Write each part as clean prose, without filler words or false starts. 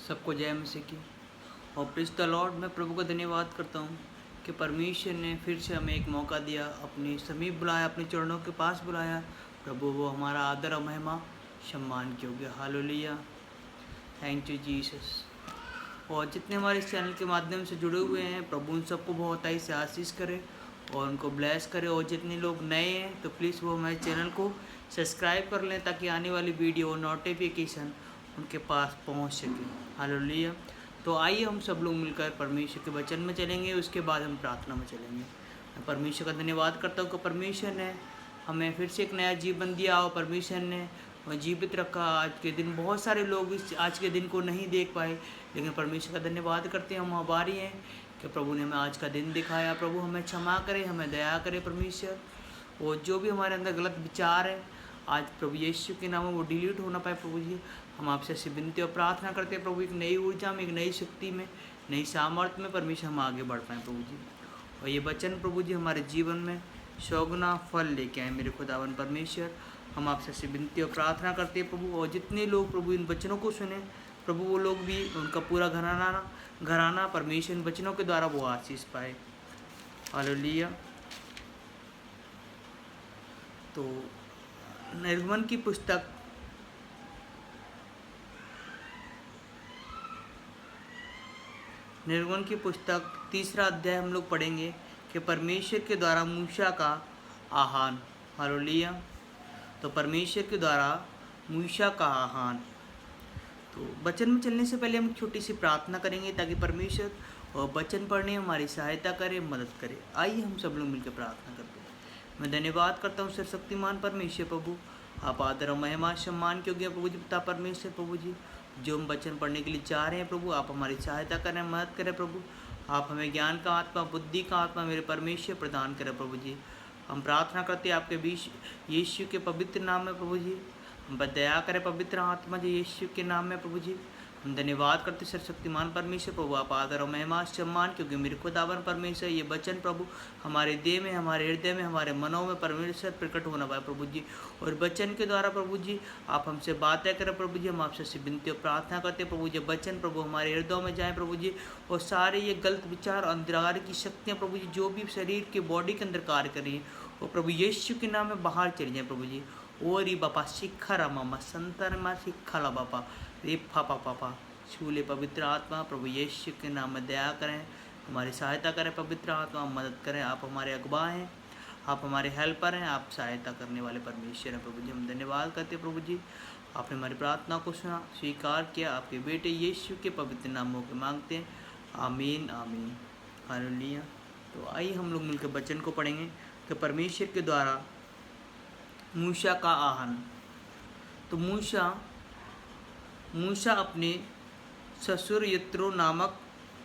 सबको जय मसीह की। और प्रेज़ द लॉर्ड। मैं प्रभु का धन्यवाद करता हूँ कि परमेश्वर ने फिर से हमें एक मौका दिया, अपने समीप बुलाया, अपने चरणों के पास बुलाया। प्रभु वो हमारा आदर और महिमा सम्मान योग्य। Hallelujah, thank you Jesus. और जितने हमारे इस चैनल के माध्यम से जुड़े हुए हैं, प्रभु उन सबको बहुत ही से आशीष करे और उनको ब्लेस करे। और जितने लोग नए हैं तो प्लीज़ वो हमारे चैनल को सब्सक्राइब कर लें ताकि आने वाली वीडियो नोटिफिकेशन उनके पास पहुंच सके। हालेलुया। तो आइए हम सब लोग मिलकर परमेश्वर के वचन में चलेंगे, उसके बाद हम प्रार्थना में चलेंगे। मैं परमेश्वर का धन्यवाद करता हूँ कि परमेश्वर ने हमें फिर से एक नया जीवन दिया और परमेश्वर ने जीवित रखा। आज के दिन बहुत सारे लोग इस आज के दिन को नहीं देख पाए, लेकिन परमेश्वर का धन्यवाद करते हैं। हम आभारी हैं कि प्रभु ने हमें आज का दिन दिखाया। प्रभु हमें क्षमा करे, हमें दया करे परमेश्वर। और जो भी हमारे अंदर गलत विचार है आज प्रभु यीशु के नाम में वो डिलीट होना पाए। प्रभु जी, हम आपसे ऐसी विनती और प्रार्थना करते हैं प्रभु, एक नई ऊर्जा में, एक नई शक्ति में, नई सामर्थ्य में परमेश्वर हम आगे बढ़ पाएँ प्रभु जी। और ये वचन प्रभु जी हमारे जीवन में 100 गुना फल लेके आए मेरे खुदावन परमेश्वर। हम आपसे ऐसी विनती और प्रार्थना करते हैं प्रभु। और जितने लोग प्रभु इन वचनों को सुने प्रभु, वो लोग भी, उनका पूरा घराना परमेश्वर इन वचनों के द्वारा वो आशीष पाए। हालेलुया। तो निर्गमन की पुस्तक तीसरा अध्याय हम लोग पढ़ेंगे कि परमेश्वर के द्वारा मूसा का आह्वान। हालेलुया। तो परमेश्वर के द्वारा मूसा का आह्वान। तो वचन में चलने से पहले हम छोटी सी प्रार्थना करेंगे ताकि परमेश्वर और वचन पढ़ने हमारी सहायता करे, मदद करे। आइए हम सब लोग मिलकर प्रार्थना करते हैं। मैं धन्यवाद करता हूँ सर्वशक्तिमान परमेश्वर प्रभु, आप आदर और महिमा सम्मान योग्य प्रभु जी, पिता परमेश्वर प्रभु जी, जो हम वचन पढ़ने के लिए चाह रहे हैं प्रभु, आप हमारी सहायता करें, मदद करें प्रभु। आप हमें ज्ञान का आत्मा, बुद्धि का आत्मा मेरे परमेश्वर प्रदान करें प्रभु जी। हम प्रार्थना करते हैं आपके बीच यीशु के पवित्र नाम में प्रभु जी। हम पर दया करें पवित्र आत्मा जी, यीशु के नाम में प्रभु जी। हम धन्यवाद करते सर्वशक्तिमान परमेश्वर प्रभु, आप आदर और महिमा सम्मान क्योंकि मेरे खुदावन परमेश्वर ये वचन प्रभु हमारे देह में, हमारे हृदय में, हमारे मनों में परमेश्वर प्रकट होना पाए प्रभु जी। और वचन के द्वारा प्रभु जी आप हमसे बातें करें प्रभु जी। हम आपसे विनती और प्रार्थना करते प्रभु जी, वचन प्रभु हमारे हृदयों में जाए प्रभु जी। और सारे ये गलत विचार, अंधकार की शक्तियाँ प्रभु जी जो भी शरीर के बॉडी के अंदर कार्य कर रही है वो प्रभु यीशु के नाम में बाहर चली जाए प्रभु जी। और ये बापा शिखा रा मामा संतर मा शिखा ला बापा रे पापा पापा छूले पवित्र आत्मा प्रभु यीशु के नाम में दया करें, हमारी सहायता करें पवित्र आत्मा, मदद करें। आप हमारे अगुवा हैं, आप हमारे हेल्पर हैं, आप सहायता करने वाले परमेश्वर हैं प्रभु जी। हम धन्यवाद करते हैं प्रभु जी, आपने हमारी प्रार्थना को सुना, स्वीकार किया। आपके बेटे यीशु के पवित्र नामों के मांगते हैं, आमीन आमीन। हालेलुया। तो आइए हम लोग मिलकर वचन को पढ़ेंगे कि परमेश्वर के द्वारा मूसा का आह्वान। तो मूसा अपने ससुर यत्रो नामक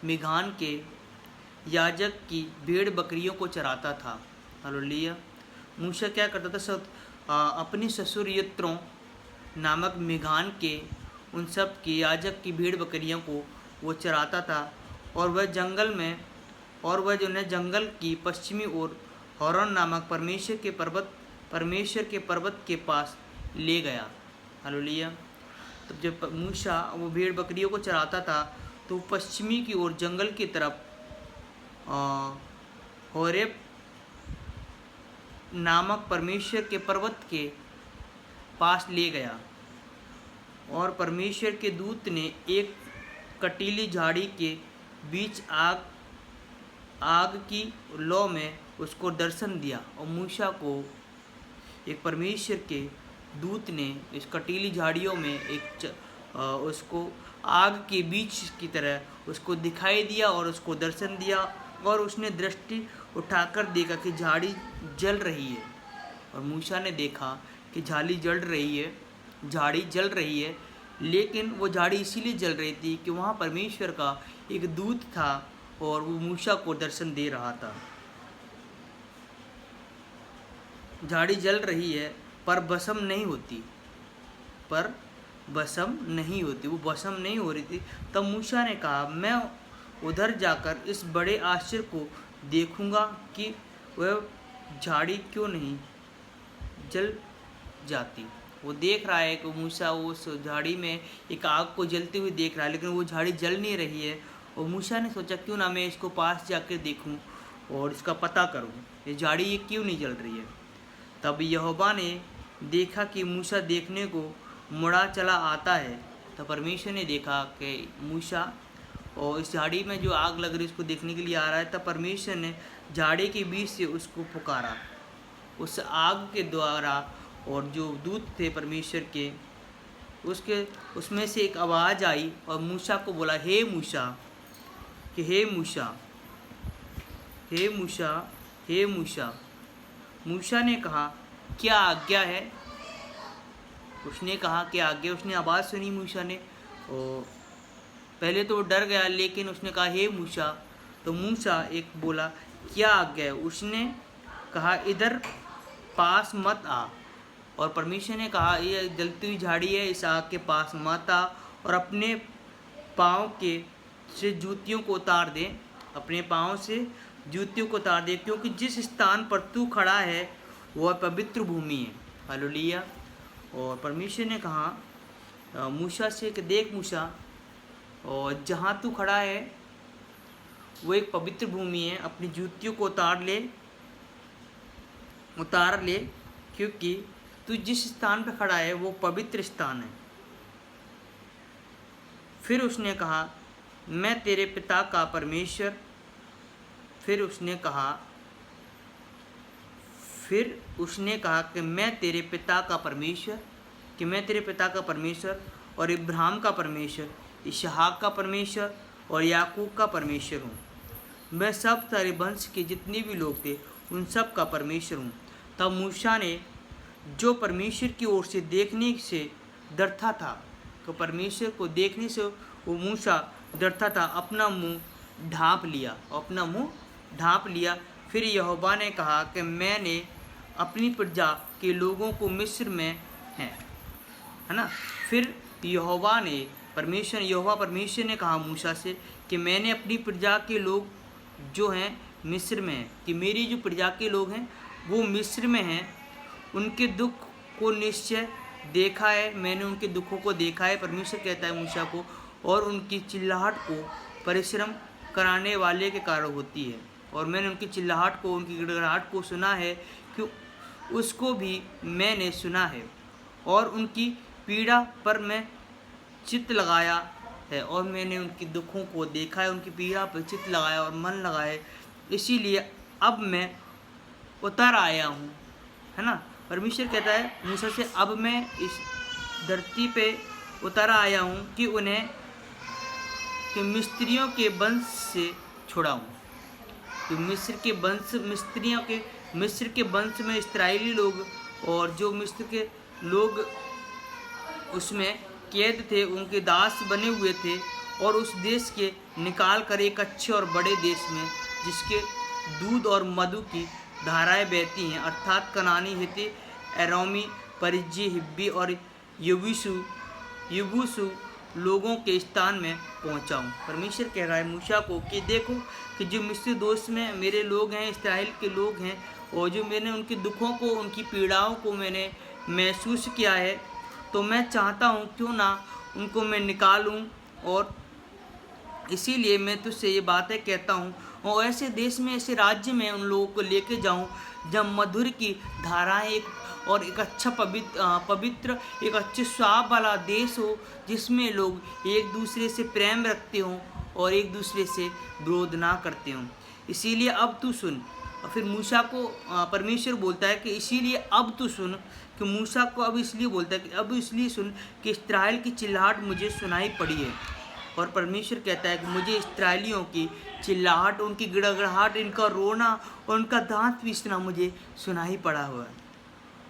मिघान के याजक की भेड़ बकरियों को चराता था। हालेलुया। मूसा क्या करता था? अपने ससुर यत्रो नामक मिघान के उन सब की याजक की भेड़ बकरियों को वो चराता था। और वह जो है जंगल की पश्चिमी ओर हौरन नामक परमेश्वर के पर्वत के पास ले गया। हालेलुया। तो जब मूसा वो भेड़ बकरियों को चराता था तो पश्चिमी की ओर जंगल की तरफ होरेब नामक परमेश्वर के पर्वत के पास ले गया। और परमेश्वर के दूत ने एक कटीली झाड़ी के बीच आग की लौ में उसको दर्शन दिया। और मूसा को एक परमेश्वर के दूत ने इस कटीली झाड़ियों में उसको आग के बीच की तरह उसको दिखाई दिया और उसको दर्शन दिया। और उसने दृष्टि उठाकर देखा कि झाड़ी जल रही है। और मूसा ने देखा कि झाड़ी जल रही है, लेकिन वो झाड़ी इसीलिए जल रही थी कि वहाँ परमेश्वर का एक दूत था और वो मूसा को दर्शन दे रहा था। झाड़ी जल रही है पर भस्म नहीं होती, वो भस्म नहीं हो रही थी। तब मूसा ने कहा, मैं उधर जाकर इस बड़े आश्चर्य को देखूंगा कि वह झाड़ी क्यों नहीं जल जाती। वो देख रहा है कि मूसा उस झाड़ी में एक आग को जलती हुई देख रहा है, लेकिन वो झाड़ी जल नहीं रही है। और मूसा ने सोचा क्यों ना मैं इसको पास जाकर देखूं और इसका पता करूं, ये झाड़ी ये क्यों नहीं जल रही है। तब यहोवा ने देखा कि मूसा देखने को मुड़ा चला आता है। तो परमेश्वर ने देखा कि मूसा और इस झाड़ी में जो आग लग रही है उसको देखने के लिए आ रहा है। तब परमेश्वर ने झाड़ी के बीच से उसको पुकारा उस आग के द्वारा, और जो दूत थे परमेश्वर के उसमें से एक आवाज़ आई और मूसा को बोला, हे मूसा, कि हे मूसा, हे मूसा, हे मूसा। मूसा ने कहा, क्या आज्ञा है? उसने कहा कि आज्ञा। उसने आवाज़ सुनी मूसा ने, और पहले तो वो डर गया, लेकिन उसने कहा हे मूसा। तो मूसा एक बोला, क्या आज्ञा है? उसने कहा, इधर पास मत आ। और परमेश्वर ने कहा, ये जलती हुई झाड़ी है, इस आग के पास मत आ, और अपने पाँव के से जूतियों को उतार दे, अपने पाँव से जूतियों को उतार दे, क्योंकि जिस स्थान पर तू खड़ा है वह पवित्र भूमि है। हालेलुया। और परमेश्वर ने कहा मूसा से कि देख मूसा, और जहाँ तू खड़ा है वो एक पवित्र भूमि है, अपनी जूतियों को उतार ले, क्योंकि तू जिस स्थान पर खड़ा है वो पवित्र स्थान है। फिर उसने कहा, मैं तेरे पिता का परमेश्वर फिर उसने कहा कि मैं तेरे पिता का परमेश्वर और इब्राहिम का परमेश्वर, इसहाक का परमेश्वर और याकूब का परमेश्वर हूँ। मैं सब सारे वंश के जितने भी लोग थे उन सब का परमेश्वर हूँ। तब मूसा ने, जो परमेश्वर की ओर से देखने से डरता था, तो परमेश्वर को देखने से वो मूसा डरता था, अपना मुंह ढाँप लिया। फिर यहोवा ने कहा कि मैंने अपनी प्रजा के लोगों को मिस्र में है ना। फिर परमेश्वर ने कहा मूसा से कि मैंने अपनी प्रजा के लोग जो हैं मिस्र में हैं, कि मेरी जो प्रजा के लोग हैं वो मिस्र में हैं, उनके दुख को निश्चय देखा है, मैंने उनके दुखों को देखा है। परमेश्वर कहता है मूसा को, और उनकी चिल्लाहट को परिश्रम कराने वाले के कारण होती है, और मैंने उनकी चिल्लाहट को, उनकी गिड़गिड़ाहट को सुना है, कि उसको भी मैंने सुना है, और उनकी पीड़ा पर मैं चित्त लगाया है, और मैंने उनकी दुखों को देखा है, उनकी पीड़ा पर चित्त लगाया और मन लगाए, इसीलिए अब मैं उतर आया हूँ, है ना। परमेश्वर कहता है मूसा से, अब मैं इस धरती पे उतर आया हूँ कि उन्हें मिस्रियों के वंश से छुड़ाऊँ। तो मिस्र के वंश में इस्राएली लोग, और जो मिस्र के लोग उसमें कैद थे, उनके दास बने हुए थे, और उस देश के निकाल कर एक अच्छे और बड़े देश में, जिसके दूध और मधु की धाराएं बहती हैं, अर्थात कनानी, हित्ती, एरोमी, परिज्जी, हिब्बी और यबूसू लोगों के स्थान में पहुंचाऊं। परमेश्वर कह रहा है मूसा को कि देखो कि जो मिस्र देश में मेरे लोग हैं, इस्राएल के लोग हैं, और जो मैंने उनके दुखों को, उनकी पीड़ाओं को मैंने महसूस किया है, तो मैं चाहता हूँ क्यों ना उनको मैं निकालूं, और इसीलिए मैं तुझसे ये बातें कहता हूँ, और ऐसे देश में, ऐसे राज्य में उन लोगों को लेके जाऊँ जब मधुर की धाराएं और एक अच्छा पवित्र एक अच्छे स्वाब वाला देश हो, जिसमें लोग एक दूसरे से प्रेम रखते हों और एक दूसरे से विरोध ना करते हों। इसीलिए अब तू सुन। और फिर मूसा को परमेश्वर बोलता है कि इसीलिए अब तू सुन, कि मूसा को अब इसलिए बोलता है कि अब इसलिए सुन कि इस्राएल की चिल्लाहट मुझे सुनाई पड़ी है। और परमेश्वर कहता है कि मुझे इस्राएलियों की चिल्लाहट, उनकी गिड़गिड़ाहट, इनका रोना और उनका दांत पीसना मुझे सुनाई पड़ा हुआ है,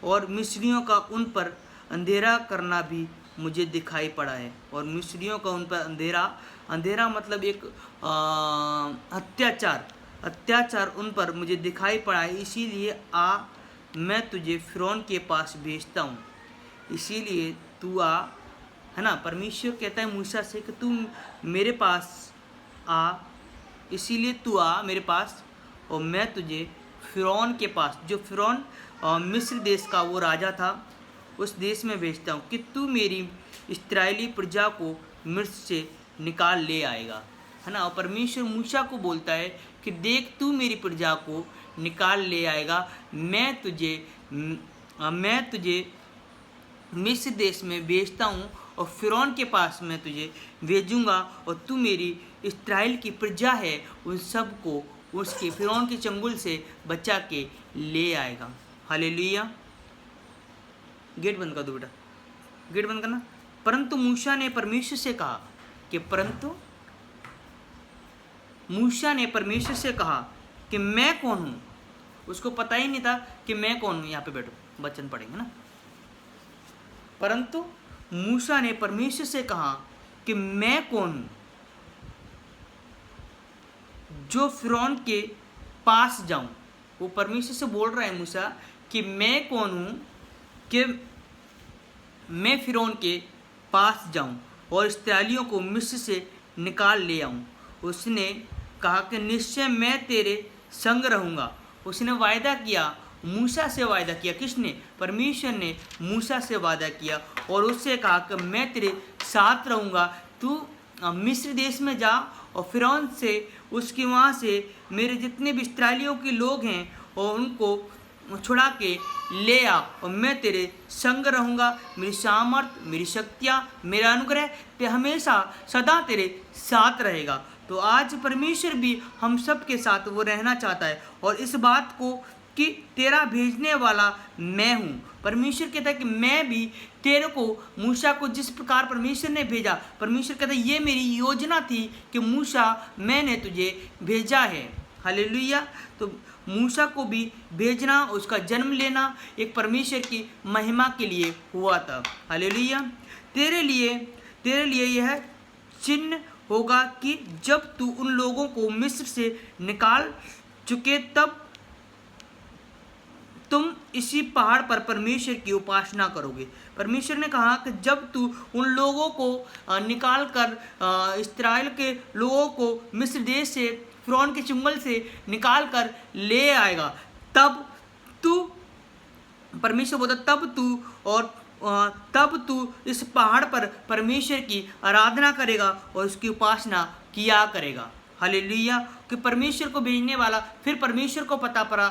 और मिस्रियों का उन पर अंधेरा करना भी मुझे दिखाई पड़ा है। और मिस्रियों का उन पर अंधेरा मतलब एक अत्याचार उन पर मुझे दिखाई पड़ा है। इसीलिए मैं तुझे फ़िरौन के पास भेजता हूँ, इसीलिए तू आ, है ना। परमेश्वर कहता है मूसा से कि तू मेरे पास आ, इसीलिए तू आ मेरे पास, और मैं तुझे फ़िरौन के पास, जो फ़िरौन मिस्र देश का वो राजा था, उस देश में भेजता हूँ कि तू मेरी इस्राएली प्रजा को मिस्र से निकाल ले आएगा, है ना। और परमेश्वर मूसा को बोलता है कि देख तू मेरी प्रजा को निकाल ले आएगा, मैं तुझे मिस्र देश में भेजता हूँ और फिरौन के पास मैं तुझे भेजूँगा और तू मेरी इस्राएल की प्रजा है उन सब को उसके फिरौन के चंगुल से बचा के ले आएगा। हालेलुया। गेट बंद कर दो बेटा, गेट बंद करना। परंतु मूसा ने परमेश्वर से कहा कि मैं कौन हूँ। उसको पता ही नहीं था कि मैं कौन हूँ। यहाँ पे बैठो, वचन पढ़ेंगे ना। परंतु मूसा ने परमेश्वर से कहा कि मैं कौन हूँ जो फिरौन के पास जाऊं। वो परमेश्वर से बोल रहा है मूसा कि मैं कौन हूं कि मैं फिरौन के पास जाऊं और इस्राएलियों को मिस्र से निकाल ले आऊं। उसने कहा कि निश्चय मैं तेरे संग रहूंगा। उसने वायदा किया, मूसा से वायदा किया। किसने? परमेश्वर ने मूसा से वादा किया और उससे कहा कि मैं तेरे साथ रहूंगा, तू मिस्र देश में जा और फिरौन से उसके वहाँ से मेरे जितने भी इस्राएलियों के लोग हैं और उनको छुड़ा के ले आ और मैं तेरे संग रहूँगा। मेरी सामर्थ, मेरी शक्तियाँ, मेरा अनुग्रह ते हमेशा सदा तेरे साथ रहेगा। तो आज परमेश्वर भी हम सब के साथ वो रहना चाहता है और इस बात को कि तेरा भेजने वाला मैं हूँ। परमेश्वर कहता है कि मैं भी तेरे को, मूसा को जिस प्रकार परमेश्वर ने भेजा, परमेश्वर कहता है ये मेरी योजना थी कि मूसा मैंने तुझे भेजा है। हालेलुया। तो मूसा को भी भेजना, उसका जन्म लेना एक परमेश्वर की महिमा के लिए हुआ था। हालेलुया। तेरे लिए यह चिन्ह होगा कि जब तू उन लोगों को मिस्र से निकाल चुके तब तुम इसी पहाड़ पर परमेश्वर की उपासना करोगे। परमेश्वर ने कहा कि जब तू उन लोगों को निकाल कर इस्राएल के लोगों को मिस्र देश से, फिरौन के चंगुल से निकाल कर ले आएगा, तब तू, परमेश्वर बोलता तब तू इस पहाड़ पर परमेश्वर की आराधना करेगा और उसकी उपासना किया करेगा। हालेलुया। कि परमेश्वर को भेजने वाला, फिर परमेश्वर को पता पड़ा,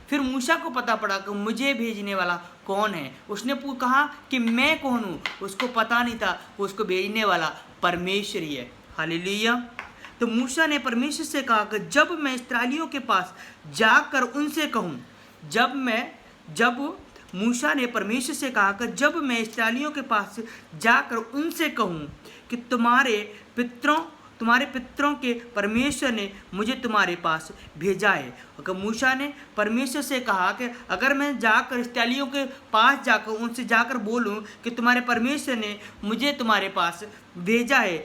फिर मूसा को पता पड़ा कि मुझे भेजने वाला कौन है। उसने कहा कि मैं कौन हूँ, उसको पता नहीं था उसको भेजने वाला परमेश्वर ही है। हालेलुया। तो मूसा ने परमेश्वर से कहा कि जब मैं इस्राएलियों के पास जाकर उनसे कहूँ, जब मूसा ने परमेश्वर से कहा कि जब मैं इस्राएलियों के पास जाकर उनसे कहूँ कि तुम्हारे पितरों के परमेश्वर ने मुझे तुम्हारे पास भेजा है। अगर मूसा ने परमेश्वर से कहा कि अगर मैं जाकर इस्राएलियों के पास जाकर उनसे जाकर बोलूं कि तुम्हारे परमेश्वर ने मुझे तुम्हारे पास भेजा है,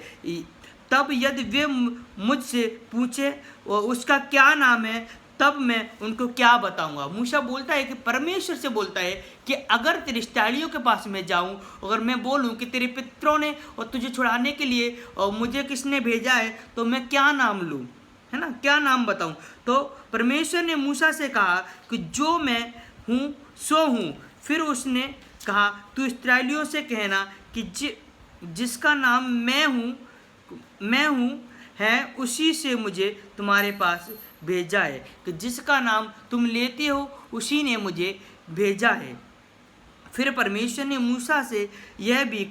तब यदि वे मुझसे पूछे उसका क्या नाम है, तब मैं उनको क्या बताऊंगा। मूसा बोलता है कि परमेश्वर से बोलता है कि अगर तेरे इस्राएलियों के पास मैं जाऊं, अगर मैं बोलूं कि तेरे पितरों ने और तुझे छुड़ाने के लिए और मुझे किसने भेजा है, तो मैं क्या नाम लूं, है ना, क्या नाम बताऊं। तो परमेश्वर ने मूसा से कहा कि जो मैं हूँ सो हूँ। फिर उसने कहा तू इस्राएलियों से कहना कि जिसका नाम मैं हूँ है, उसी से मुझे तुम्हारे पास भेजा है, कि जिसका नाम तुम लेते हो उसी ने मुझे भेजा है। फिर परमेश्वर ने मूसा से यह भी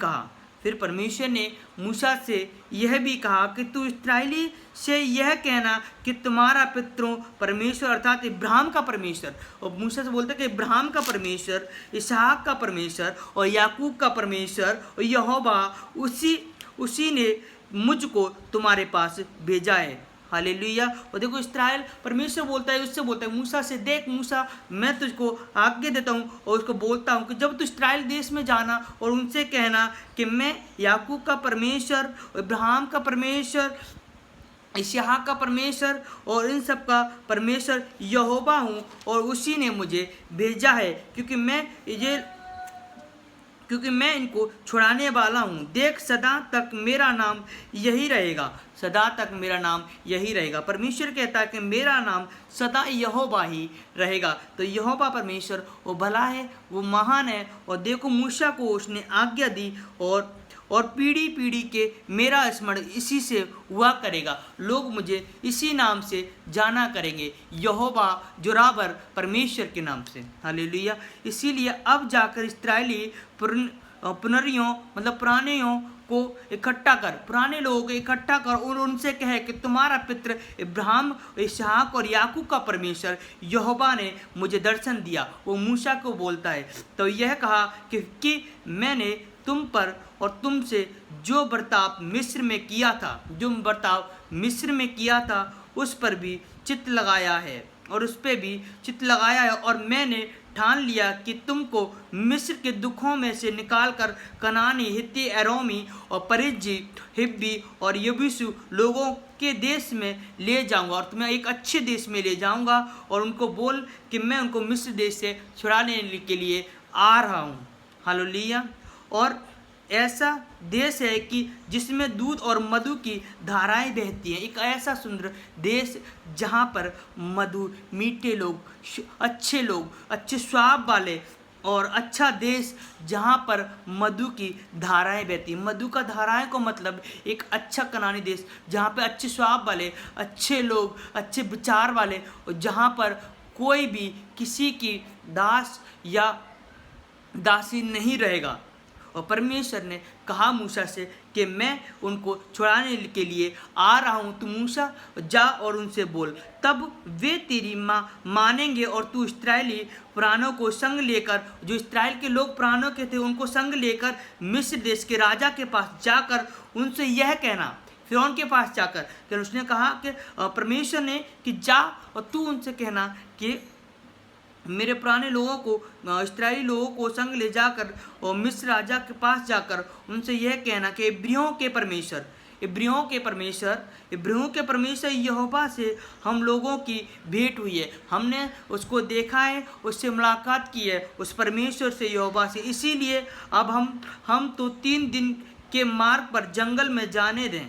कहा कि तू इस्राएली से यह कहना कि तुम्हारा पितरों परमेश्वर अर्थात इब्राहिम का परमेश्वर, और मूसा से बोलता है कि इब्राहिम का परमेश्वर, इसहाक का परमेश्वर और याकूब का परमेश्वर और यहोवा उसी ने मुझको तुम्हारे पास भेजा है। हालेलुया। और देखो इस्राएल, परमेश्वर बोलता है, उससे बोलता है मूसा से, देख मूसा मैं तुझको आज्ञा देता हूँ और उसको बोलता हूँ कि जब तू इस्राएल देश में जाना और उनसे कहना कि मैं याकूब का परमेश्वर, इब्राहिम का परमेश्वर, इसहाक का परमेश्वर और इन सब का परमेश्वर यहोवा हूँ और उसी ने मुझे भेजा है, क्योंकि मैं क्योंकि मैं इनको छुड़ाने वाला हूँ। देख, सदा तक मेरा नाम यही रहेगा, सदा तक मेरा नाम यही रहेगा। परमेश्वर कहता है कि मेरा नाम सदा यहोवा ही रहेगा। तो यहोवा परमेश्वर वो भला है, वो महान है। और देखो, मूसा को उसने आज्ञा दी और पीढ़ी पीढ़ी के मेरा स्मरण इसी से हुआ करेगा। लोग मुझे इसी नाम से जाना करेंगे, यहोवा जुराबर, परमेश्वर के नाम से। हालेलुया। इसीलिए अब जाकर इस्राएली पुनरियों मतलब पुरानियों को इकट्ठा कर, पुराने लोगों को इकट्ठा कर और उनसे कहे कि तुम्हारा पितृ इब्राहिम, इसहाक और याकूब का परमेश्वर यहोवा ने मुझे दर्शन दिया। वो मूसा को बोलता है, तो यह कहा कि मैंने तुम पर और तुमसे जो बर्ताव मिस्र में किया था, जो बर्ताव मिस्र में किया था उस पर भी चित्त लगाया है, और उस पर भी चित्त लगाया है। और मैंने ठान लिया कि तुमको मिस्र के दुखों में से निकालकर कनानी, हित्ती, एरोमी और परिज्जी, हिब्बी और यबूसी लोगों के देश में ले जाऊंगा, और तुम्हें एक अच्छे देश में ले जाऊंगा, और उनको बोल कि मैं उनको मिस्र देश से छुड़ाने के लिए आ रहा हूँ। हालेलुया। और ऐसा देश है कि जिसमें दूध और मधु की धाराएं बहती हैं। एक ऐसा सुंदर देश जहाँ पर मधु, मीठे लोग, अच्छे स्वाब वाले, और अच्छा देश जहाँ पर मधु की धाराएं बहती हैं। मधु का धाराएं को मतलब एक अच्छा कनानी देश जहाँ पे अच्छे स्वाब वाले, अच्छे लोग, अच्छे विचार वाले, और जहाँ पर कोई भी किसी की दास या दासी नहीं रहेगा। और परमेश्वर ने कहा मूसा से कि मैं उनको छुड़ाने के लिए आ रहा हूँ, तू मूसा जा और उनसे बोल, तब वे तेरी मानेंगे। और तू इस्राएली प्राणों को संग लेकर, जो इस्राएल के लोग प्राणों के थे उनको संग लेकर मिस्र देश के राजा के पास जाकर उनसे यह कहना, फिरौन के पास जाकर, कि उसने कहा कि परमेश्वर ने कि जा और तू उनसे कहना कि मेरे पुराने लोगों को, इस्राएली लोगों को संग ले जाकर और मिस्र राजा के पास जाकर उनसे यह कहना कि इब्रियों के परमेश्वर यहोवा से हम लोगों की भेंट हुई है, हमने उसको देखा है, उससे मुलाकात की है, उस परमेश्वर से, यहोवा से। इसीलिए अब हम तो 3 दिन के मार्ग पर जंगल में जाने दें,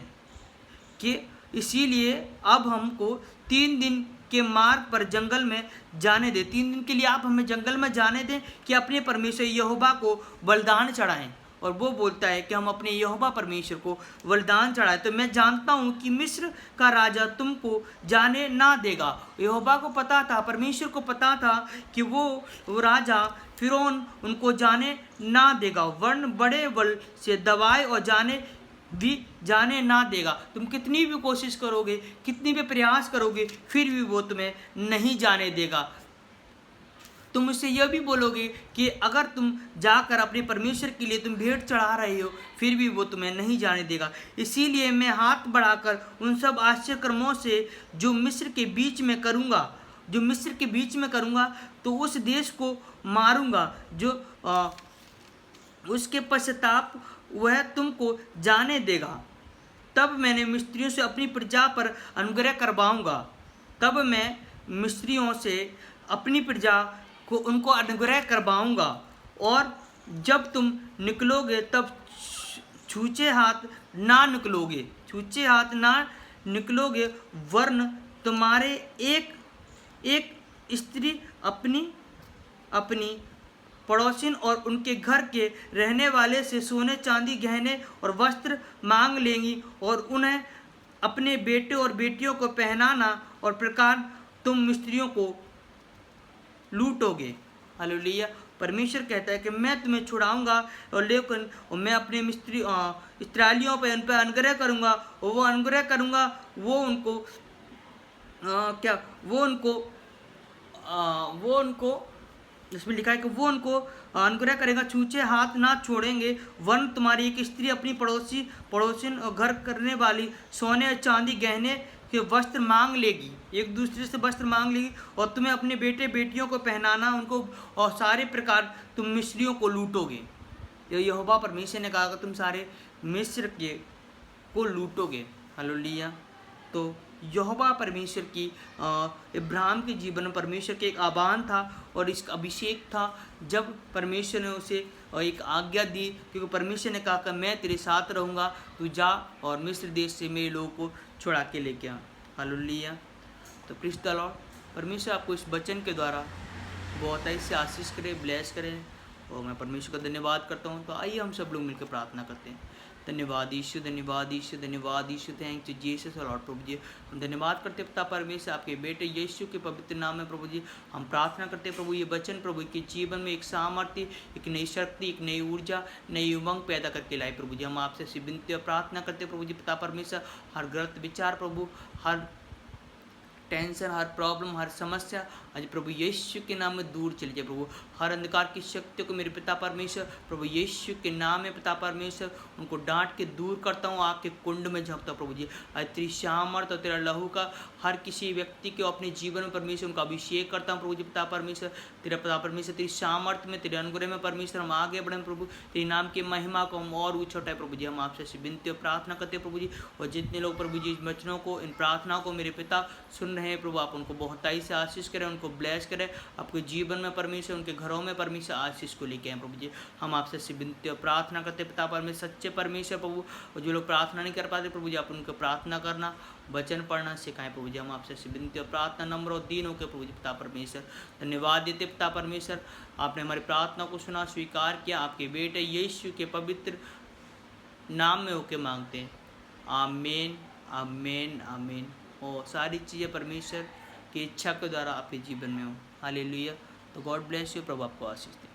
कि इसीलिए अब हमको 3 दिन के मार्ग पर जंगल में जाने दें। 3 दिन के लिए आप हमें जंगल में जाने दें कि अपने परमेश्वर यहोवा को बलिदान चढ़ाएं। और वो बोलता है कि हम अपने यहोवा परमेश्वर को बलिदान चढ़ाएं। तो मैं जानता हूँ कि मिस्र का राजा तुमको जाने ना देगा। यहोवा को पता था, परमेश्वर को पता था कि वो राजा फिरौन उनको जाने ना देगा, वरन बड़े बल से दबाए और जाने ना देगा। तुम कितनी भी कोशिश करोगे, कितनी भी प्रयास करोगे, फिर भी वो तुम्हें नहीं जाने देगा। तुम उससे यह भी बोलोगे कि अगर तुम जाकर अपने परमेश्वर के लिए तुम भेंट चढ़ा रहे हो, फिर भी वो तुम्हें नहीं जाने देगा। इसीलिए मैं हाथ बढ़ाकर उन सब आश्चर्यकर्मों से जो मिस्र के बीच में करूँगा, तो उस देश को मारूंगा, जो उसके पश्चाताप वह तुमको जाने देगा। तब मैंने मिस्रियों से अपनी प्रजा पर अनुग्रह करवाऊंगा, तब मैं मिस्रियों से अपनी प्रजा को उनको अनुग्रह करवाऊंगा। और जब तुम निकलोगे तब छूछे हाथ ना निकलोगे, वरन तुम्हारे एक स्त्री अपनी पड़ोसिन और उनके घर के रहने वाले से सोने चांदी, गहने और वस्त्र मांग लेंगी, और उन्हें अपने बेटे और बेटियों को पहनाना, और प्रकार तुम मिस्रियों को लूटोगे। हालेलुया। परमेश्वर कहता है कि मैं तुम्हें छुड़ाऊंगा, और लेकिन मैं अपने इस्राएलियों पर उन पर अनुग्रह करूंगा, और वो अनुग्रह करूंगा, वो उनको इसमें लिखा है कि वो उनको अनुग्रह करेगा, छूछे हाथ ना छोड़ेंगे, वरन तुम्हारी एक स्त्री अपनी पड़ोसिन और घर करने वाली सोने चांदी गहने के वस्त्र मांग लेगी, एक दूसरे से वस्त्र मांग लेगी, और तुम्हें अपने बेटे बेटियों को पहनाना उनको, और सारे प्रकार तुम मिस्रियों को लूटोगे। यहोवा परमेश्वर ने कहा कि तुम सारे मिस्र को लूटोगे। हालेलुया। तो यहोवा परमेश्वर की इब्राहिम के जीवन में परमेश्वर के एक आह्वान था और इसका अभिषेक था। जब परमेश्वर ने उसे एक आज्ञा दी, क्योंकि परमेश्वर ने कहा कि मैं तेरे साथ रहूँगा, तू जा और मिस्र देश से मेरे लोगों को छुड़ा के लेके आ। हालेलुया। तो प्रेज़ द लॉर्ड, परमेश्वर आपको इस वचन के द्वारा बहुत ऐसे आशीष करे, ब्लेस करें, और मैं परमेश्वर का धन्यवाद करता हूँ। तो आइए हम सब लोग मिलकर प्रार्थना करते हैं। धन्यवाद यीशु, धन्यवाद यीशु, धन्यवाद यीशु, थैंक यू जीसस लॉर्ड। प्रभु जी हम धन्यवाद करते पिता परमेश्वर आपके बेटे यीशु के पवित्र नाम में। प्रभु जी हम प्रार्थना करते प्रभु ये वचन प्रभु के जीवन में एक सामर्थ्य, एक नई शक्ति, एक नई ऊर्जा, नई उमंग पैदा करके लाए। प्रभु जी हम आपसे विनती और प्रार्थना करते प्रभु जी पिता परमेश्वर, हर गलत विचार प्रभु, हर टेंशन, हर प्रॉब्लम, हर समस्या आज प्रभु यीशु के नाम में दूर चली जाए। प्रभु हर अंधकार की शक्ति को मेरे पिता परमेश्वर प्रभु यीशु के नाम में पिता परमेश्वर उनको डांट के दूर करता हूँ, आपके कुंड में झोंकता हूँ। प्रभु जी आज तेरी सामर्थ और तेरा लहू का हर किसी व्यक्ति के अपने जीवन में परमेश्वर उनका अभिषेक करता हूँ। प्रभु जी पिता परमेश्वर तेरा पिता परमेश्वर तेरी सामर्थ्य में, तेरे अनुग्रह में परमेश्वर हम आगे बढ़ें। प्रभु तेरे नाम की महिमा को हम और ऊंचा उठाए। प्रभु जी हम आपसे विनती और प्रार्थना करते हैं प्रभु जी, और जितने लोग प्रभु जी वचनों को, इन प्रार्थनाओं को मेरे पिता सुन रहे हैं प्रभु, आप उनको बहुताई से आशीष करें, उनको ब्लेस करें। आपके जीवन में परमेश्वर, उनके घरों में परमेश्वर आशीष को लेके आए। प्रभु जी हम आपसे विनती और प्रार्थना करते पिता परमेश्वर, सच्चे परमेश्वर प्रभु, और जो लोग प्रार्थना नहीं कर पाते प्रभु जी आप उनको प्रार्थना करना, वचन पढ़ना सिखाएं। प्रभु जी हम आपसे विनती और प्रार्थना नम्र और दीन होकर प्रभु जी पिता परमेश्वर धन्यवाद देते पिता परमेश्वर, आपने हमारी प्रार्थना को सुना, स्वीकार किया। आपके बेटे यीशु के पवित्र नाम में होके मांगते हैं, आमीन आमीन आमीन। और सारी चीज़ें परमेश्वर की इच्छा के द्वारा आपके जीवन में हो। हालेलुया। तो गॉड ब्लेस यू, प्रभु आपको आशीष दे।